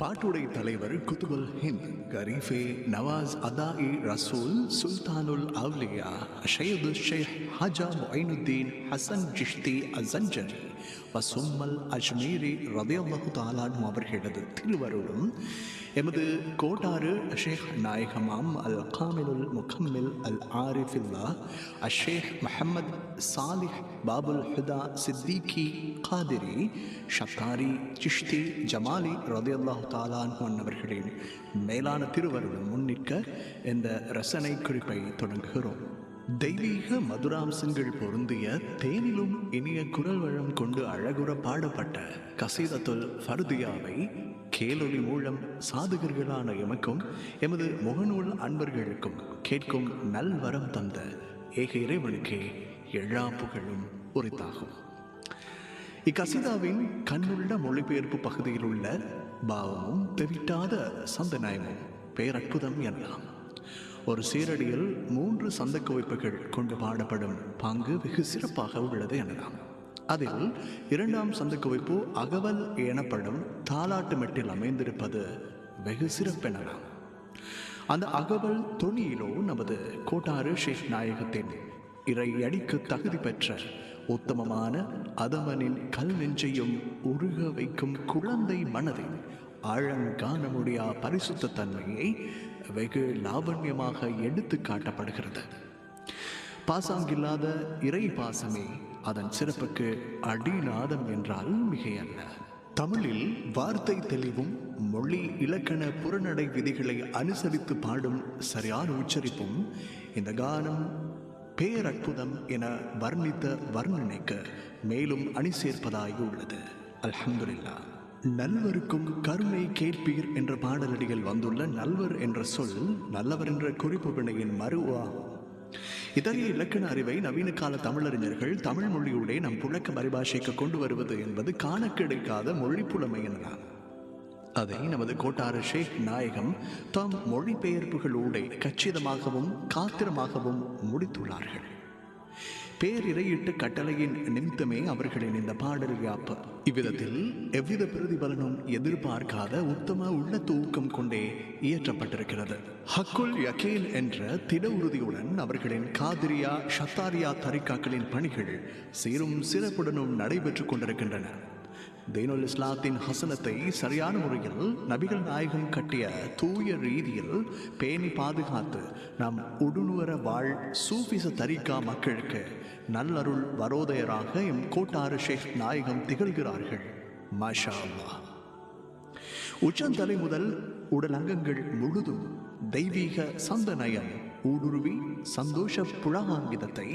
பாட்டுடை தலைவர் குதுபுல் ஹிந்த் கரீஃபே நவாஸ் அதாஇ ரசூல் சுல்தானுல் அவ்லியா ஷைது ஷேக் ஹஜா முஐனுத்தீன் ஹசன் ஜிஷ்தி அசஞ்சரி வசும்மல் அஜ்மீரி ரலியல்லாஹு தஆலா அன்ஹு அவர்களது திருவருளும் எமது கோட்டாறு ஷேக் நாயகமாம் அல் காமிலுல் முகம்மில் அல் ஆரிஃபில்லா ஷேக் முஹம்மது சாலிஹ் பாபுல் ஹுதா சித்திகி காதிரி ஷத்தாரி சிஷ்தி ஜமாலி ரலியல்லாஹு தஆலா அன்ஹு அவர்களின் மேலான திருவருளும் முன்னிற்க இந்த ரசனை குறிப்பை தொடங்குகிறோம். தெய்வீக மதுராம்சங்கள் பொருந்திய தேனிலும் இனிய குரல் வளம் கொண்டு அழகுற பாடப்பட்ட கசீதத்துல் ஃபர்தியாவை கேலொலி மூலம் சாதுகர்களான எமக்கும் எமது முகநூல் அன்பர்களுக்கும் கேட்கும் நல்வரம் தந்த ஏக இறைவனுக்கே எல்லா புகழும் உரித்தாகும். இக்கசீதாவின் கண்ணுள்ள மொழிபெயர்ப்பு பகுதியில் உள்ள பாவமும் தெவிட்டாத சந்தநாயமும் பேரற்புதம் எனலாம். ஒரு சீரடியில் 3 சந்த குவிப்புகள் கொண்டு பாடப்படும் பாங்கு வெகு சிறப்பாக உள்ளது எனலாம். அதில் 2ஆம் சந்த குவிப்பு அகவல் எனப்படும் தாலாட்டு மெட்டில் அமைந்திருப்பது வெகு சிறப்பெனலாம். அந்த அகவல் தொனியிலோ நமது கோட்டாறு ஷேக் நாயகத்தின் இறை அடிக்கு தகுதி பெற்ற உத்தமமான அதமனின் கல் நெஞ்சையும் உருக வைக்கும் குழந்தை மனதின் ஆழங்காண முடியா பரிசுத்த தன்மையை வெகு லாவண்யமாக எடுத்து காட்டப்படுகிறது. பாசாங்கில்லாத இறை பாசமே அதன் சிறப்புக்கு அடிநாதம் என்றால் மிகையல்ல. தமிழில் வார்த்தை தெளிவும் மொழி இலக்கண புறநடை விதிகளை அனுசரித்து பாடும் சரியான உச்சரிப்பும் இந்த கானம் பேரற்புதம் என வர்ணித்த வர்ணனைக்கு மேலும் அணி சேர்ப்பதாய் உள்ளது. அல்ஹம்துலில்லாஹ். நல்வருக்கும் கருணை கேட்பீர் என்ற பாடலடிகள் வந்துள்ள நல்வர் என்ற சொல் நல்லவர் என்ற குறிப்பு வினையின் மறுவாகும். இத்தகைய இலக்கண அறிவை நவீன கால தமிழறிஞர்கள் தமிழ் மொழியுடைய நம் புழக்க பரிபாஷைக்கு கொண்டு வருவது என்பது காண கிடைக்காத மொழி புலமை எனலாம். அதை நமது கோட்டாறு ஷேக் நாயகம் தாம் மொழிபெயர்ப்புகளோடு கச்சிதமாகவும் காத்திரமாகவும் முடித்துள்ளார்கள். பேரிரையிட்டு கட்டளையின் நிமித்தமே அவர்களின் இந்த பாடல் யாப்பு. இவ்விதத்தில் எவ்வித பிரதிபலனும் எதிர்பார்க்காத உத்தம உள்ள தூக்கம் கொண்டே இயற்றப்பட்டிருக்கிறது. ஹக்குல் யகீன் என்ற திட உறுதியுடன் அவர்களின் காதிரியா ஷத்தாரியா தரிகாக்களின் பணிகள் சீரும் சிறப்புடனும் நடைபெற்றுக் கொண்டிருக்கின்றன. தீனுல் இஸ்லாத்தின் ஹசனத்தை சரியான முறையில் நபிகள் நாயகம் கட்டிய தூய ரீதியில் பேணி பாதுகாத்து நம் உடுனுவர வாழ் சூஃபிச தரிகா மக்களுக்கு நல்லருள் வரோதயராக எம் கோட்டாறு ஷேக் நாயகம் திகழ்கிறார்கள். மாஷா அல்லாஹ். உச்சந்தலை முதல் உடல் அங்கங்கள் முழுதும் தெய்வீக சந்தநயம் ஊடுருவி சந்தோஷ புலகாங்கிதத்தை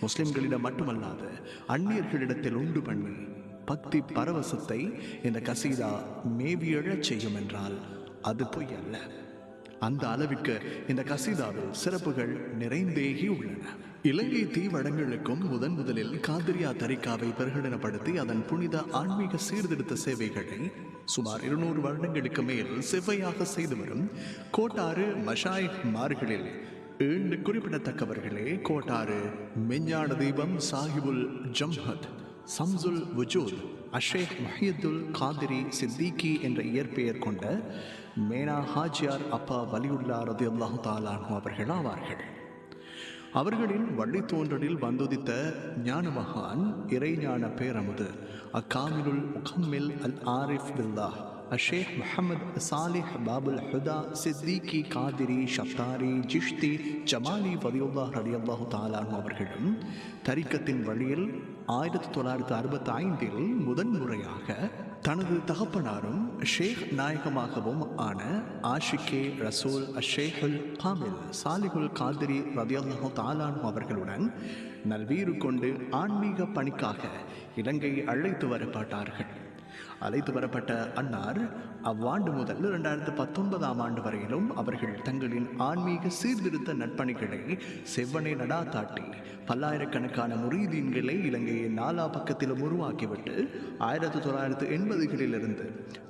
முஸ்லிம்களிடம் மட்டுமல்லாது அந்நியர்களிடத்தில் உண்டு பண்ணி பக்தி பரவசத்தை இந்த கசீதா மேவியழச் செய்யும் என்றால் அது பொய் அல்ல. அந்த அளவிற்கு இந்த கசீதாவில் சிறப்புகள் நிறைந்தேகி உள்ளன. இலங்கை தீவடங்களுக்கும் முதலில் காதிரியா தரிகாவை பிரகடனப்படுத்தி அதன் புனித ஆன்மீக சீர்திருத்த சேவைகளை சுமார் 200 வருடங்களுக்கு மேல் செவ்வையாக செய்து வரும் கோட்டாறு மஷாயிக் மார்களில் 7 குறிப்பிடத்தக்கவர்களே கோட்டாறு மெஞ்ஞான தீபம் சாஹிபுல் ஜம்ஹத் சம்சுல் வுஜூத் ஷேக் முஹியத்துல் காதிரி சித்திகி என்ற இயற்பெயர் கொண்ட மேனா ஹாஜியார் அப்பா வலியுல்லா ரலியல்லாஹு தஆலா அன்ஹு அவர்கள் ஆவார்கள். அவர்களின் வழித்தோன்றலில் வந்துதித்த ஞான மகான் இறைஞான பேரமுது அக்காமிலுல் முகம்மில் அல் ஆரிஃப் பில்லாஹ் ஷேக் முஹம்மது சாலிஹ் பாபுல் ஹுதா சித்திகி காதிரி ஷத்தாரி ஜிஷ்தி ஜமாலி வலியுல்லாஹ் ரலியல்லாஹு தஆலா அன்ஹு அவர்களும் தரிக்கத்தின் வழியில் 1965 முதன்முறையாக தனது தகப்பனாரும் ஷேக் நாயகமாகவும் ஆன ஆஷிகே ரசூல் ஷேகுல் காமில் சாலிஹுல் காதிரி ரலியல்லாஹு தஆலா அன்ஹு அவர்களுடன் நல்வீறு கொண்டு ஆன்மீக பணிக்காக இலங்கை அழைத்து வரப்பட்ட அன்னார் அவ்வாண்டு முதல் 2019ஆம் ஆண்டு வரையிலும் அவர்கள் தங்களின் ஆன்மீக சீர்திருத்த நற்பணிகளை செவ்வனை நடாத்தாட்டி பல்லாயிரக்கணக்கான முரீதீன்களை இலங்கையின் 4 பக்கத்திலும் உருவாக்கிவிட்டு 1980களிலிருந்து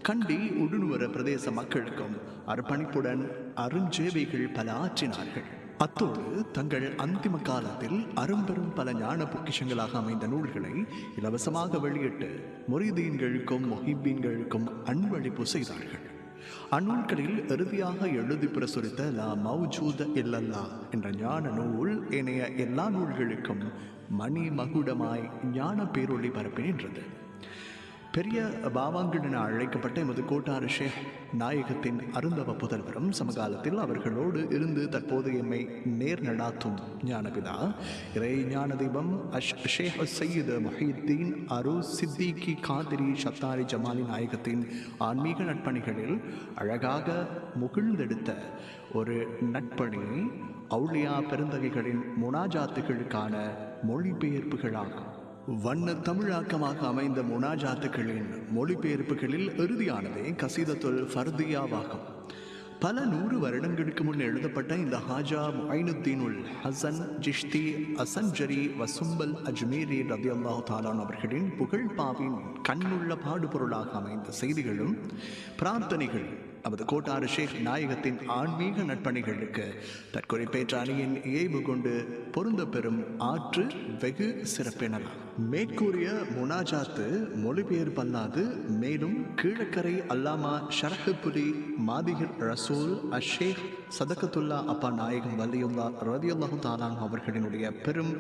கண்டி உடுனுவர பிரதேச மக்களுக்கும் அர்ப்பணிப்புடன் அருஞ்சேவைகள் பல ஆற்றினார்கள். அத்தோடு தங்கள் அந்திம காலத்தில் அரும்பெரும் பல ஞான பொக்கிஷங்களாக அமைந்த நூல்களை இலவசமாக வெளியிட்டு முரீதீன்களுக்கும் முஹிப்பீன்களுக்கும் அன்பளிப்பு செய்தார்கள். அந்நூல்களில் இறுதியாக எழுதி பிரசுரித்த லா மௌஜூத இல்லல்லா என்ற ஞான நூல் இணைய எல்லா நூல்களுக்கும் மணி மகுடமாய் ஞான பேரொளி பரப்பினின்றது. பெரிய பாவாங்கள் என அழைக்கப்பட்ட எமது கோட்டார் ஷேக் நாயகத்தின் அருந்தவ புதல்வரும் சமகாலத்தில் அவர்களோடு இருந்து தற்போது எம்மை நேர் நடாத்தும் ஞானபிதா இறை ஞான தீபம் ஷேக் சையீத் முஹியுத்தீன் அரு சித்திகி காதிரி ஷத்தாரி ஜமாலி நாயகத்தின் ஆன்மீக நட்பணிகளில் அழகாக முகிழ்ந்தெடுத்த ஒரு நட்பணி அவுலியா பெருந்தகைகளின் முனாஜாத்துகளுக்கான மொழிபெயர்ப்புகளாகும். வண்ண தமிழாக்கமாக அமைந்த முனாஜாத்துகளின் மொழிபெயர்ப்புகளில் இறுதியானதே கசீதத்துல் ஃபர்தியாவாகும். பல 100 வருடங்களுக்கு முன் எழுதப்பட்ட இந்த ஹாஜா முஐனுத்தீன் உல் ஹசன் ஜிஷ்தி அசன்ஜரி வசும்பல் அஜ்மீரி ரலியல்லாஹு தஆலா அவர்களின் புகழ்பாவின் கண்ணுள்ள பாடுபொருளாக அமைந்த செய்திகளும் பிரார்த்தனைகளும் நமது கோட்டாறு ஷேக் நாயகத்தின் ஆன்மீக நட்பணிகளுக்கு தற்கொலைப்பேற்ற அணியின் இயல்பு கொண்டு பொருந்த பெறும் ஆற்று வெகு சிறப்பெனலாம். மேற்கூறிய முனாஜாத்து மொழிபெயர்ப்பல்லாது மேலும் கீழக்கரை அல்லாமா ஷரஹுபுலி மாதிகர் ரசூல் அஷேக் சதகத்துல்லா அப்பா நாயகம் வலியுல்லா ரலியல்லாஹு தஆலா அவர்களினுடைய பெரும்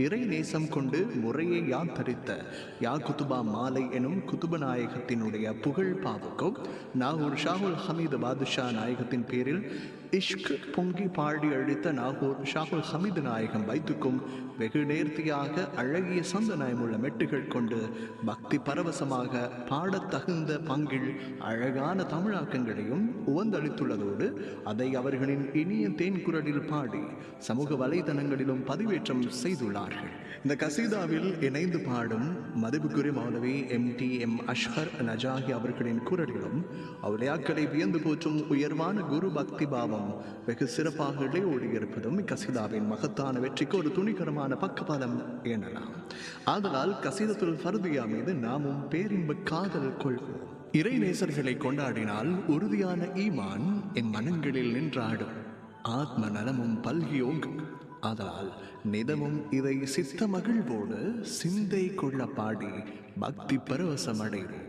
இறை நேசம் கொண்டு முறையை யாத்தரித்த யா குத்துபா மாலை எனும் குத்துப நாயகத்தினுடைய புகழ் பாவுக்கும் நாகூர் ஷாஹுல் ஹமீது பாதுஷா நாயகத்தின் பேரில் இஷ்க் பொங்கி பாடி அழித்த நாகூர் ஷாஹுல் ஹமீது நாயகம் வைத்துக்கும் வெகு நேர்த்தியாக அழகிய சந்தநாயமுள்ள மெட்டுகள் கொண்டு பக்தி பரவசமாக பாடத்தகுந்த பங்கில் அழகான தமிழாக்கங்களையும் உவந்தளித்துள்ளதோடு அதை அவர்களின் இனிய தேன்குரலில் பாடி சமூக வலைதளங்களிலும் பதிவேற்றம் செய்துள்ளார்கள். இந்த கசீதாவில் இணைந்து பாடும் மதிப்புக்குரிய மௌலவி MTM அஷ்ஹர் நஜாஹி அவர்களின் குரலிலும் அவுலியாக்களை வியந்து போற்றும் உயர்வான குரு பக்தி பாவம் வெகு சிறப்பாக ஓடியிருப்பதும் இக்கசீதாவின் மகத்தான வெற்றிக்கு ஒரு துணிகரமான பக்கபலம் எனலாம். ஆதலால் கசீதத்துல் ஃபர்தியா மீது நாமும் பேரின்ப காதல் கொள்வோம். இறை நேசர்களை கொண்டாடினால் உறுதியான ஈமான் என் மனங்களில் நின்றாடும், ஆத்ம நலமும் பல்கியோங்கும். ஆதலால் நிதமும் இதை சித்த மகிழ்வோடு சிந்தை கொள்ள பாடி பக்தி பரவசமடைவோம்.